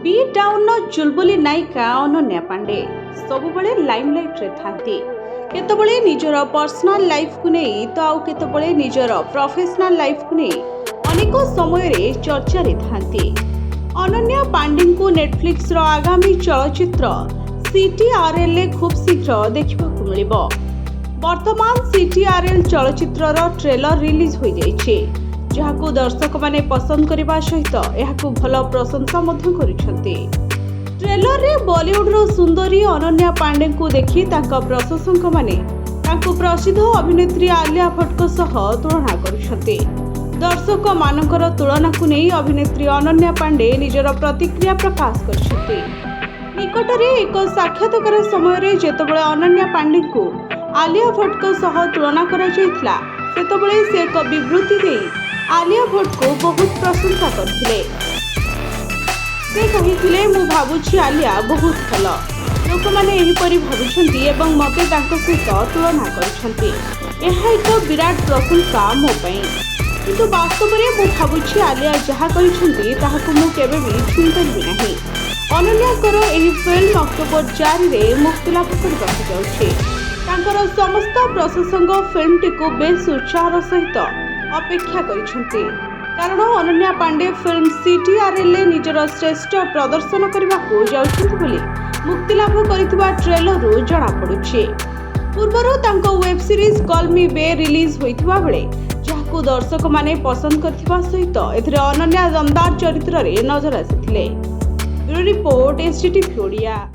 B town चुलबुली नायिका Ananya Pandey सबुबले limelight रे थांती। केतबळे निजर पर्सनल लाइफ को नहीं तो आउ केतबळे निजर प्रोफेशनल लाइफ को नहीं अनेक समय रे चर्चा रे थांती। अनन्या पांडे को नेटफ्लिक्स रो आगामी चलचित्र CTRL ले खूब शीघ्र देखा मिलिबो। वर्तमान CTRL चलचित्र रो ट्रेलर रिलीज हो जाइछे, जहाकू दर्शक माने पसंद करने सहित यहाकू भल प्रशंसा मध्य करिसेंती। ट्रेलर रे बॉलीवुड रो सुंदरी अनन्या पांडे को देखि ताका प्रशंसक माने ताकू प्रसिद्ध अभिनेत्री आलिया भट्ट सह तुलना करिसेंती। दर्शक मानकर तुलना को नहीं अभिनेत्री अनन्या पांडे निजर प्रतिक्रिया प्रकाश करिसेंती। निकटरे एक साक्षात्कार समय रे जेतबळे अनन्या पांडे को आलिया भट्ट सह तुलना करा जायतिला, सेतबळे से एक विवृत्ति दे आलिया भट्ट को बहुत प्रशंसा करथिले। से कहिथिले मु भाबुछि आलिया बहुत भल, लोक माने एही परि भाबुछंती एवं मते तांको सहित तुलना करछंती। एहा एक विराट प्रशंसा मो पई, किंतु वास्तव में मु भाबुछि आलिया जहा करिछंती ताहाकु मु केबे भी छुई परिबि नाही। अनन्याकर एही फिल्म अक्टोबर 4 रे मुक्ति लाभ करबाक जाउछि। तांकर समस्त प्रशंसक फिल्मटी को बेस उत्साहर सहित अपेक्षा करिसेंती, कारण अनन्या पांडे फिल्म CTRL ले निजर श्रेष्ठ प्रदर्शन करने को जाउछंती बोली मुक्ति लाभ करितबा ट्रेलर रो जणा पडुछि। पूर्वरु तांको वेब सीरीज कॉल मी बे रिलीज होइतबा बेले जहाकू दर्शक माने पसंद करथिबा सहित एथिरे अनन्या दमदार चरित्र रे नजर आसिथिले। Bureau report STTV Odia.